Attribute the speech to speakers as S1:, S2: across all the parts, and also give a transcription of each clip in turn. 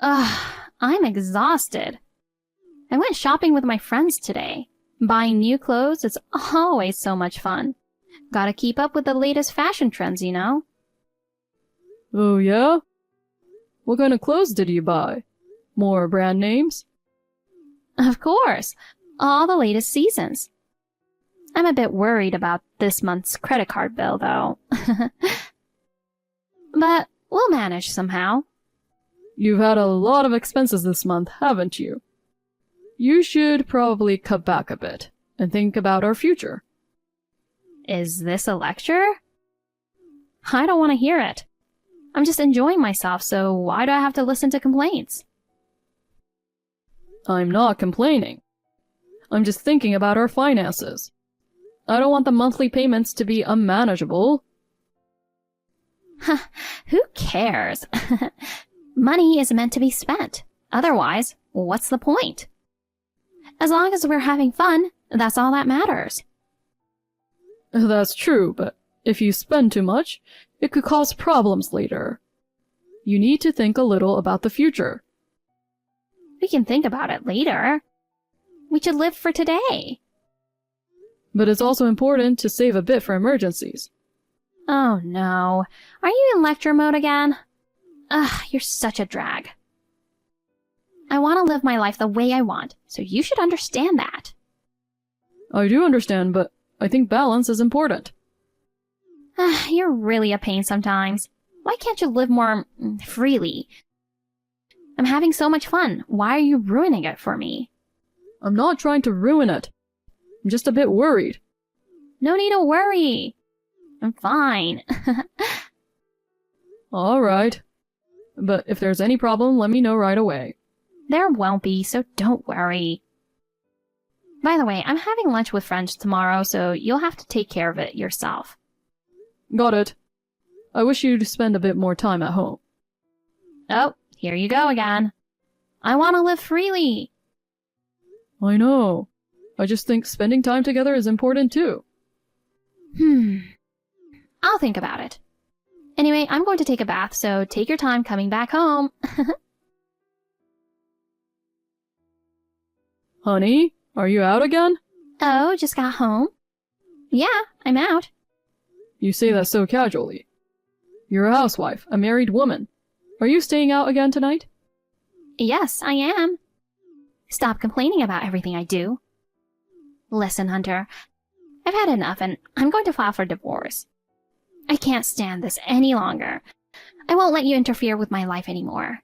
S1: Ugh, I'm exhausted. I went shopping with my friends today. Buying new clothes is always so much fun. Gotta keep up with the latest fashion trends, you know?
S2: Oh yeah? What kind of clothes did you buy? More brand names?
S1: Of course, all the latest seasons. I'm a bit worried about this month's credit card bill, though. But we'll manage somehow.
S2: You've had a lot of expenses this month, haven't you? You should probably cut back a bit and think about our future.
S1: Is this a lecture? I don't want to hear it. I'm just enjoying myself, so why do I have to listen to complaints?
S2: I'm not complaining. I'm just thinking about our finances. I don't want the monthly payments to be unmanageable.
S1: Who cares? Money is meant to be spent. Otherwise, what's the point? As long as we're having fun, that's all that matters.
S2: That's true, but if you spend too much, it could cause problems later. You need to think a little about the future.
S1: We can think about it later. We should live for today.
S2: But it's also important to save a bit for emergencies.
S1: Oh no. Are you in lecture mode again? Ugh, you're such a drag. I want to live my life the way I want, so you should understand that.
S2: I do understand, but I think balance is important.
S1: You're really a pain sometimes. Why can't you live more freely? I'm having so much fun. Why are you ruining it for me?
S2: I'm not trying to ruin it. I'm just a bit worried.
S1: No need to worry. I'm fine.
S2: All right. But if there's any problem, let me know right away.
S1: There won't be, so don't worry. By the way, I'm having lunch with friends tomorrow, so you'll have to take care of it yourself.
S2: Got it. I wish you'd spend a bit more time at home.
S1: Oh, here you go again. I want to live freely.
S2: I know. I just think spending time together is important too.
S1: I'll think about it. Anyway, I'm going to take a bath, so take your time coming back home.
S2: Honey, are you out again?
S1: Oh, just got home? Yeah, I'm out.
S2: You say that so casually. You're a housewife, a married woman. Are you staying out again tonight?
S1: Yes, I am. Stop complaining about everything I do. Listen, Hunter, I've had enough and I'm going to file for divorce. I can't stand this any longer. I won't let you interfere with my life anymore.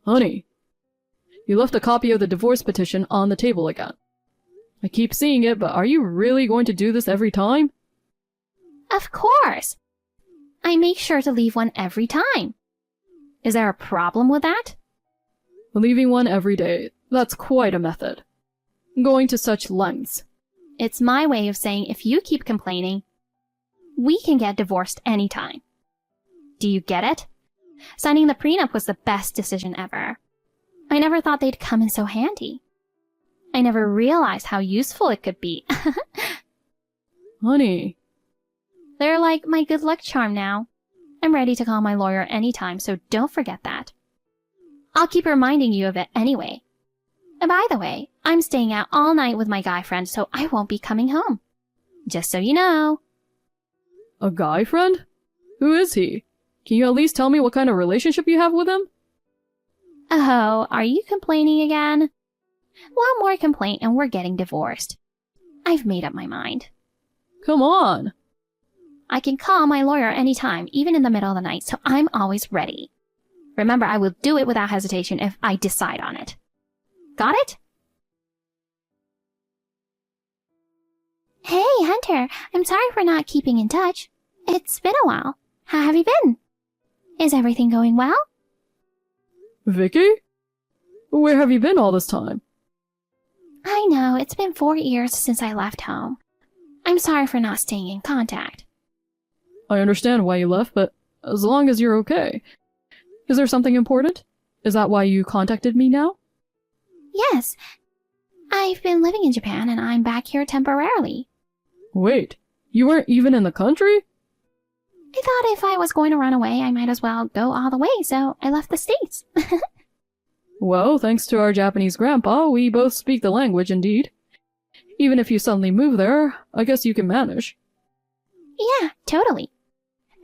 S2: Honey, you left a copy of the divorce petition on the table again. I keep seeing it, but are you really going to do this every time?
S1: Of course. I make sure to leave one every time. Is there a problem with that?
S2: Leaving one every day, that's quite a method. Going to such lengths.
S1: It's my way of saying if you keep complaining, we can get divorced anytime. Do you get it? Signing the prenup was the best decision ever. I never thought they'd come in so handy. I never realized how useful it could be.
S2: Honey.
S1: They're like my good luck charm now. I'm ready to call my lawyer anytime, so don't forget that. I'll keep reminding you of it anyway. And by the way, I'm staying out all night with my guy friend, so I won't be coming home. Just so you know.
S2: A guy friend? Who is he? Can you at least tell me what kind of relationship you have with him?
S1: Oh, are you complaining again? One more complaint and we're getting divorced. I've made up my mind.
S2: Come on.
S1: I can call my lawyer anytime, even in the middle of the night, so I'm always ready. Remember, I will do it without hesitation if I decide on it. Got it? Hey, Hunter, I'm sorry for not keeping in touch. It's been a while. How have you been? Is everything going well?
S2: Vicky? Where have you been all this time?
S1: I know, it's been 4 years since I left home. I'm sorry for not staying in contact.
S2: I understand why you left, but as long as you're okay. Is there something important? Is that why you contacted me now?
S1: Yes. I've been living in Japan and I'm back here temporarily.
S2: Wait, you weren't even in the country?
S1: I thought if I was going to run away, I might as well go all the way, so I left the States.
S2: Well, thanks to our Japanese grandpa, we both speak the language indeed. Even if you suddenly move there, I guess you can manage.
S1: Yeah, totally.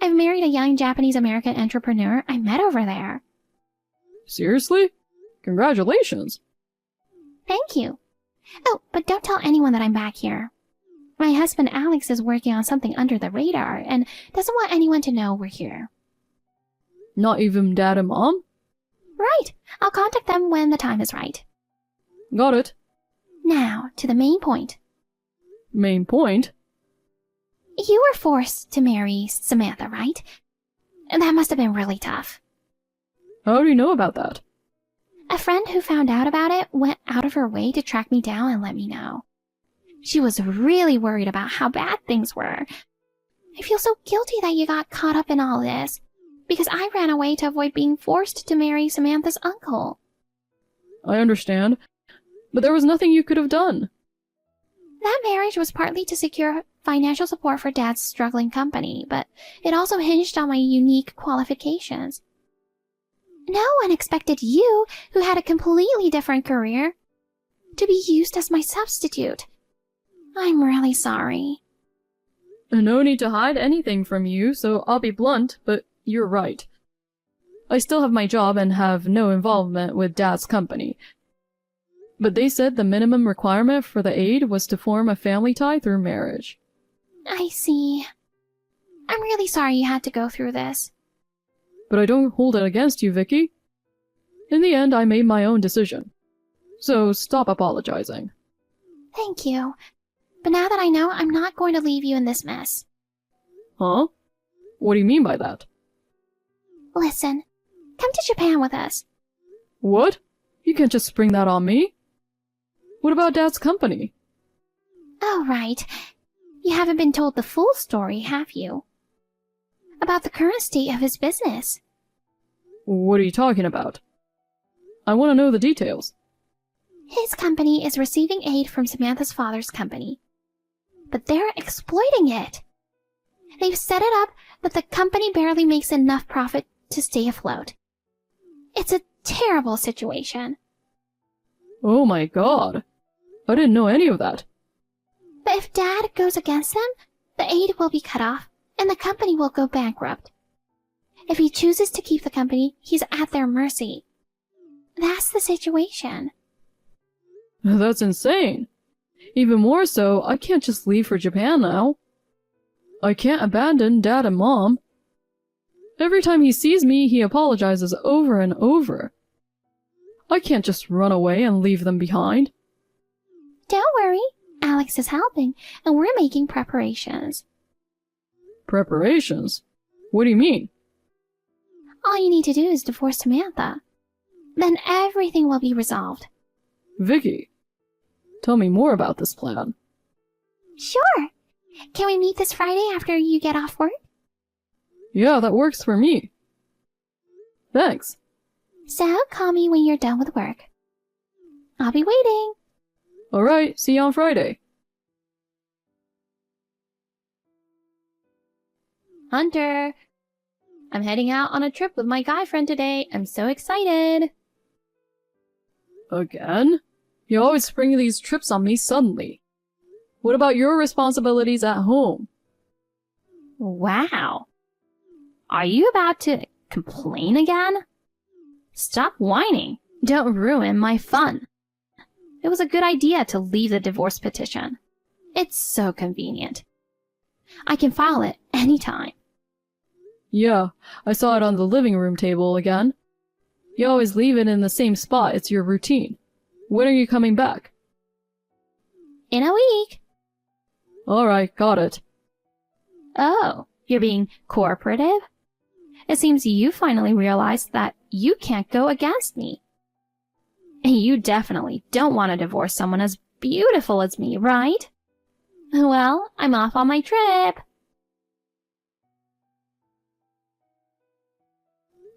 S1: I've married a young Japanese-American entrepreneur I met over there.
S2: Seriously? Congratulations.
S1: Thank you. Oh, but don't tell anyone that I'm back here. My husband Alex is working on something under the radar and doesn't want anyone to know we're here.
S2: Not even Dad and Mom?
S1: Right. I'll contact them when the time is right.
S2: Got it.
S1: Now, to the main point.
S2: Main point?
S1: You were forced to marry Samantha, right? That must have been really tough.
S2: How do you know about that?
S1: A friend who found out about it went out of her way to track me down and let me know. She was really worried about how bad things were. I feel so guilty that you got caught up in all this, because I ran away to avoid being forced to marry Samantha's uncle.
S2: I understand, but there was nothing you could have done.
S1: That marriage was partly to secure financial support for Dad's struggling company, but it also hinged on my unique qualifications. No one expected you, who had a completely different career, to be used as my substitute. I'm really sorry.
S2: No need to hide anything from you, so I'll be blunt, but you're right. I still have my job and have no involvement with Dad's company. But they said the minimum requirement for the aid was to form a family tie through marriage.
S1: I see. I'm really sorry you had to go through this.
S2: But I don't hold it against you, Vicky. In the end, I made my own decision. So stop apologizing.
S1: Thank you. But now that I know, I'm not going to leave you in this mess.
S2: Huh? What do you mean by that?
S1: Listen, come to Japan with us.
S2: What? You can't just spring that on me. What about Dad's company?
S1: Oh, right. You haven't been told the full story, have you? About the current state of his business.
S2: What are you talking about? I want to know the details.
S1: His company is receiving aid from Samantha's father's company. But they're exploiting it. They've set it up that the company barely makes enough profit to stay afloat. It's a terrible situation.
S2: Oh my god. I didn't know any of that.
S1: But if Dad goes against them, the aid will be cut off, and the company will go bankrupt. If he chooses to keep the company, he's at their mercy. That's the situation.
S2: That's insane. Even more so, I can't just leave for Japan now. I can't abandon Dad and Mom. Every time he sees me, he apologizes over and over. I can't just run away and leave them behind.
S1: Don't worry, Alex is helping, and we're making preparations.
S2: Preparations? What do you mean?
S1: All you need to do is divorce Samantha. Then everything will be resolved.
S2: Vicky, tell me more about this plan.
S1: Sure. Can we meet this Friday after you get off work?
S2: Yeah, that works for me. Thanks.
S1: So call me when you're done with work. I'll be waiting.
S2: Alright, see you on Friday.
S1: Hunter, I'm heading out on a trip with my guy friend today. I'm so excited.
S2: Again? You always spring these trips on me suddenly. What about your responsibilities at home?
S1: Wow. Are you about to complain again? Stop whining. Don't ruin my fun. It was a good idea to leave the divorce petition. It's so convenient. I can file it anytime.
S2: Yeah, I saw it on the living room table again. You always leave it in the same spot, it's your routine. When are you coming back?
S1: In a week.
S2: Alright, got it.
S1: Oh, you're being cooperative? It seems you finally realized that you can't go against me. You definitely don't want to divorce someone as beautiful as me, right? Well, I'm off on my trip.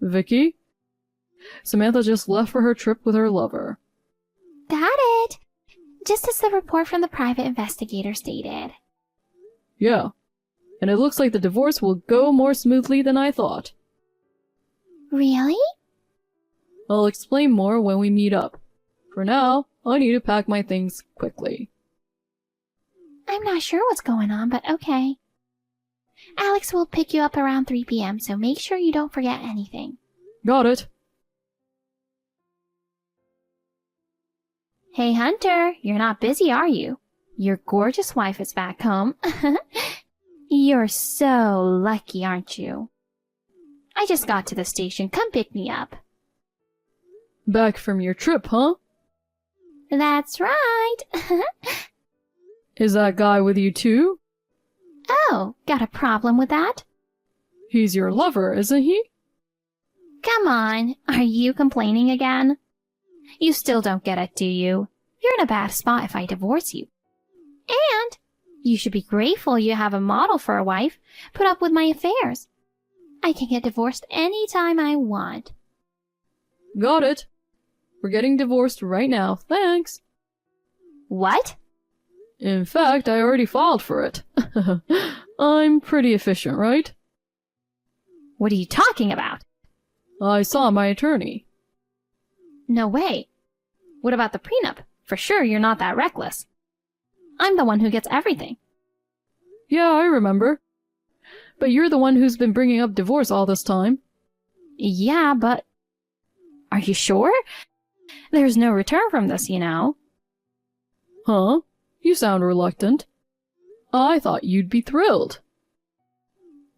S2: Vicky? Samantha just left for her trip with her lover.
S1: Got it. Just as the report from the private investigator stated.
S2: Yeah. and it looks like the divorce will go more smoothly than I thought.
S1: Really?
S2: I'll explain more when we meet up. For now, I need to pack my things quickly.
S1: I'm not sure what's going on, but okay. Alex will pick you up around 3 p.m., so make sure you don't forget anything.
S2: Got it.
S1: Hey, Hunter, you're not busy, are you? Your gorgeous wife is back home. You're so lucky, aren't you? I just got to the station. Come pick me up.
S2: Back from your trip, huh?
S1: That's right.
S2: Is that guy with you too?
S1: Oh, got a problem with that?
S2: He's your lover, isn't he?
S1: Come on, are you complaining again? You still don't get it, do you? You're in a bad spot if I divorce you. And you should be grateful you have a model for a wife. Put up with my affairs. I can get divorced any time I want.
S2: Got it. We're getting divorced right now, thanks.
S1: What?
S2: In fact, I already filed for it. I'm pretty efficient, right?
S1: What are you talking about?
S2: I saw my attorney.
S1: No way. What about the prenup? For sure you're not that reckless. I'm the one who gets everything.
S2: Yeah, I remember. But you're the one who's been bringing up divorce all this time.
S1: Yeah, but... Are you sure? There's no return from this, you know.
S2: Huh? You sound reluctant. I thought you'd be thrilled.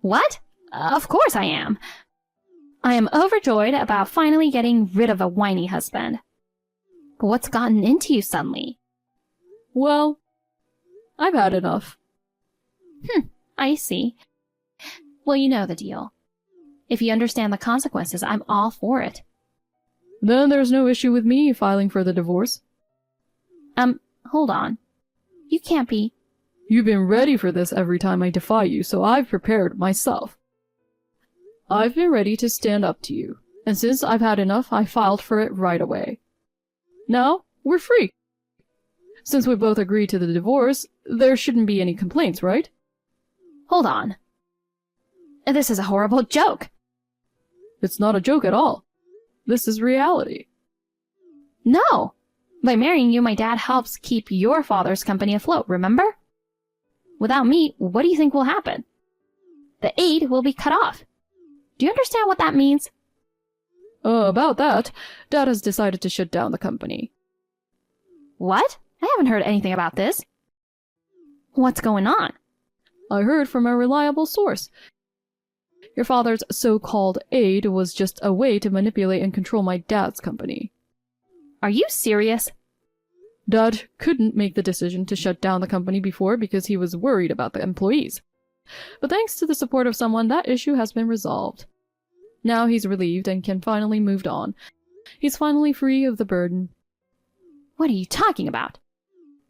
S1: What? Of course I am. I am overjoyed about finally getting rid of a whiny husband. But what's gotten into you suddenly?
S2: Well, I've had enough.
S1: I see. Well, you know the deal. If you understand the consequences, I'm all for it.
S2: Then there's no issue with me filing for the divorce.
S1: Hold on. You can't be...
S2: You've been ready for this every time I defy you, so I've prepared myself. I've been ready to stand up to you, and since I've had enough, I filed for it right away. Now, we're free. Since we both agreed to the divorce, there shouldn't be any complaints, right?
S1: Hold on. This is a horrible joke.
S2: It's not a joke at all. This is reality.
S1: No! By marrying you, my dad helps keep your father's company afloat, remember? Without me, what do you think will happen? The aid will be cut off. Do you understand what that means?
S2: About that, Dad has decided to shut down the company.
S1: What? I haven't heard anything about this. What's going on?
S2: I heard from a reliable source. Your father's so-called aid was just a way to manipulate and control my dad's company.
S1: Are you serious?
S2: Dad couldn't make the decision to shut down the company before because he was worried about the employees. But thanks to the support of someone, that issue has been resolved. Now he's relieved and can finally move on. He's finally free of the burden.
S1: What are you talking about?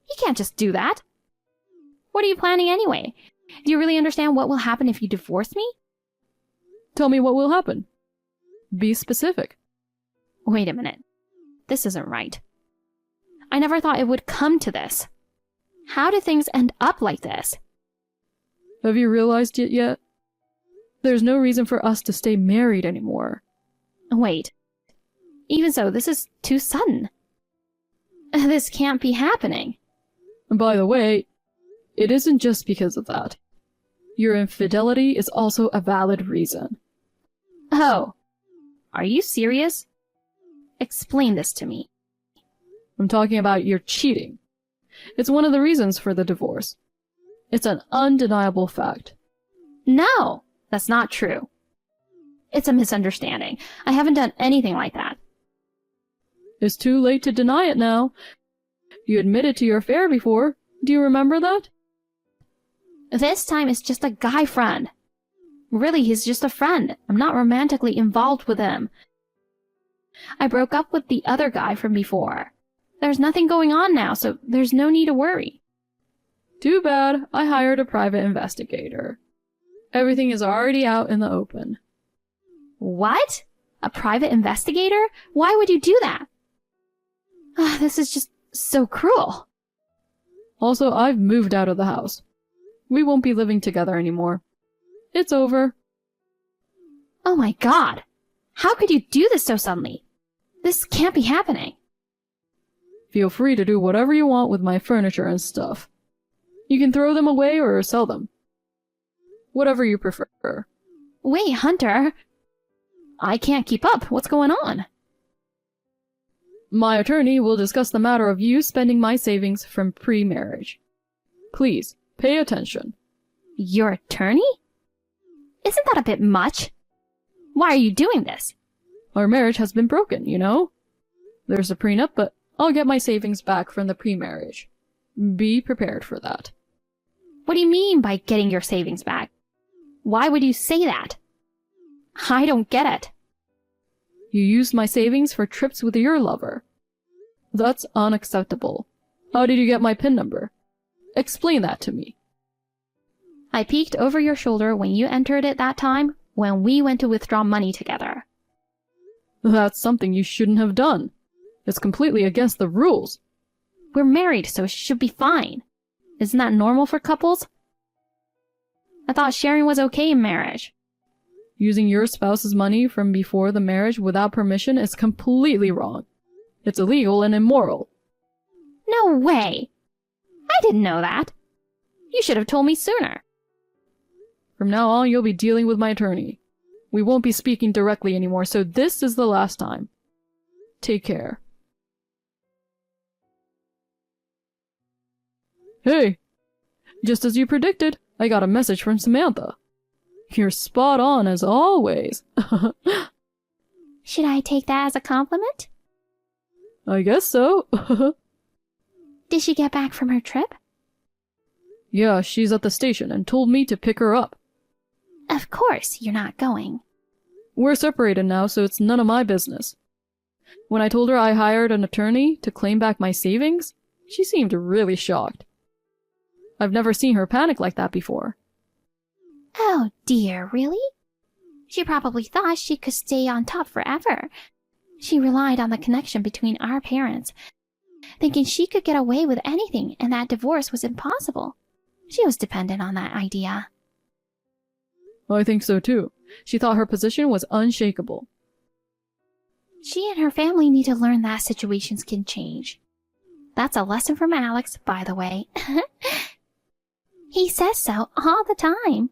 S1: You can't just do that. What are you planning anyway? Do you really understand what will happen if you divorce me?
S2: Tell me what will happen. Be specific.
S1: Wait a minute. This isn't right. I never thought it would come to this. How do things end up like this?
S2: Have you realized it yet? There's no reason for us to stay married anymore.
S1: Wait. Even so, this is too sudden. This can't be happening.
S2: And by the way, it isn't just because of that. Your infidelity is also a valid reason.
S1: Oh. Are you serious? Explain this to me.
S2: I'm talking about your cheating. It's one of the reasons for the divorce. It's an undeniable fact.
S1: No, that's not true. It's a misunderstanding. I haven't done anything like that.
S2: It's too late to deny it now. You admitted to your affair before. Do you remember that?
S1: This time it's just a guy friend. Really, he's just a friend. I'm not romantically involved with him. I broke up with the other guy from before. There's nothing going on now, so there's no need to worry.
S2: Too bad. I hired a private investigator. Everything is already out in the open.
S1: What? A private investigator? Why would you do that? This is just so cruel.
S2: Also, I've moved out of the house. We won't be living together anymore. It's over.
S1: Oh my god! How could you do this so suddenly? This can't be happening.
S2: Feel free to do whatever you want with my furniture and stuff. You can throw them away or sell them. Whatever you prefer.
S1: Wait, Hunter. I can't keep up. What's going on?
S2: My attorney will discuss the matter of you spending my savings from pre-marriage. Please, pay attention.
S1: Your attorney? Isn't that a bit much? Why are you doing this?
S2: Our marriage has been broken, you know? There's a prenup, but I'll get my savings back from the pre-marriage. Be prepared for that.
S1: What do you mean by getting your savings back? Why would you say that? I don't get it.
S2: You used my savings for trips with your lover. That's unacceptable. How did you get my PIN number? Explain that to me.
S1: I peeked over your shoulder when you entered it that time when we went to withdraw money together.
S2: That's something you shouldn't have done. It's completely against the rules.
S1: We're married, so it should be fine. Isn't that normal for couples? I thought sharing was okay in marriage.
S2: Using your spouse's money from before the marriage without permission is completely wrong. It's illegal and immoral.
S1: No way! I didn't know that. You should have told me sooner.
S2: From now on, you'll be dealing with my attorney. We won't be speaking directly anymore, so this is the last time. Take care. Hey! Just as you predicted, I got a message from Samantha. You're spot on as always.
S1: Should I take that as a compliment?
S2: I guess so.
S1: Did she get back from her trip?
S2: Yeah, she's at the station and told me to pick her up.
S1: Of course, you're not going.
S2: We're separated now, so it's none of my business. When I told her I hired an attorney to claim back my savings, she seemed really shocked. I've never seen her panic like that before.
S1: Oh dear, really? She probably thought she could stay on top forever. She relied on the connection between our parents, thinking she could get away with anything and that divorce was impossible. She was dependent on that idea.
S2: I think so too. She thought her position was unshakable.
S1: She and her family need to learn that situations can change. That's a lesson from Alex, by the way. He says so all the time.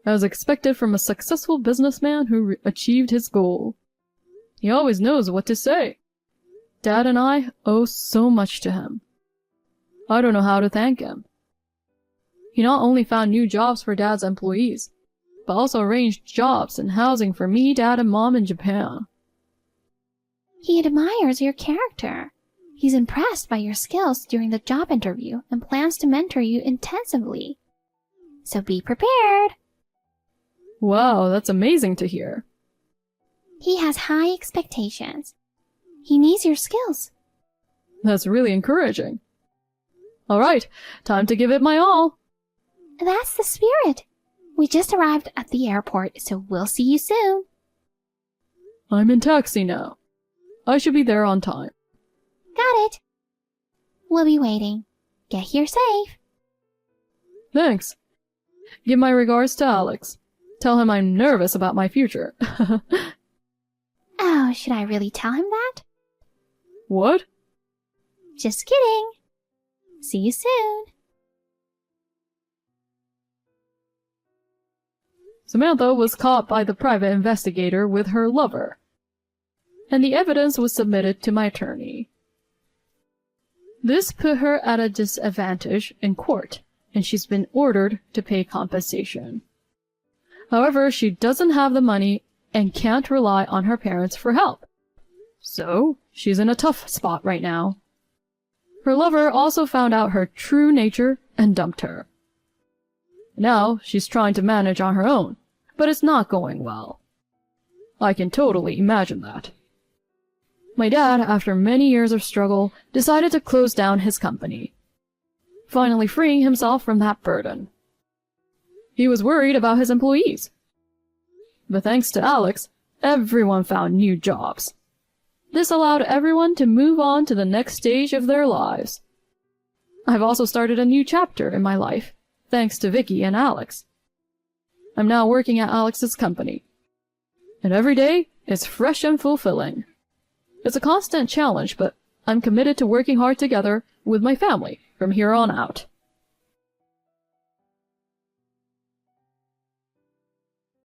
S2: As expected from a successful businessman who achieved his goal. He always knows what to say. Dad and I owe so much to him. I don't know how to thank him. He not only found new jobs for Dad's employees, but also arranged jobs and housing for me, Dad, and Mom in Japan.
S1: He admires your character. He's impressed by your skills during the job interview and plans to mentor you intensively. So be prepared.
S2: Wow, that's amazing to hear.
S1: He has high expectations. He needs your skills.
S2: That's really encouraging. All right, time to give it my all.
S1: That's the spirit. We just arrived at the airport, so we'll see you soon.
S2: I'm in taxi now. I should be there on time.
S1: Got it. We'll be waiting. Get here safe.
S2: Thanks. Give my regards to Alex. Tell him I'm nervous about my future.
S1: Oh, should I really tell him that?
S2: What?
S1: Just kidding. See you soon.
S2: Samantha was caught by the private investigator with her lover, and the evidence was submitted to my attorney. This put her at a disadvantage in court, and she's been ordered to pay compensation. However, she doesn't have the money and can't rely on her parents for help. So, she's in a tough spot right now. Her lover also found out her true nature and dumped her. Now, she's trying to manage on her own, but it's not going well. I can totally imagine that. My dad, after many years of struggle, decided to close down his company, finally freeing himself from that burden. He was worried about his employees. But thanks to Alex, everyone found new jobs. This allowed everyone to move on to the next stage of their lives. I've also started a new chapter in my life, thanks to Vicky and Alex. I'm now working at Alex's company. And every day is fresh and fulfilling. It's a constant challenge, but I'm committed to working hard together with my family from here on out.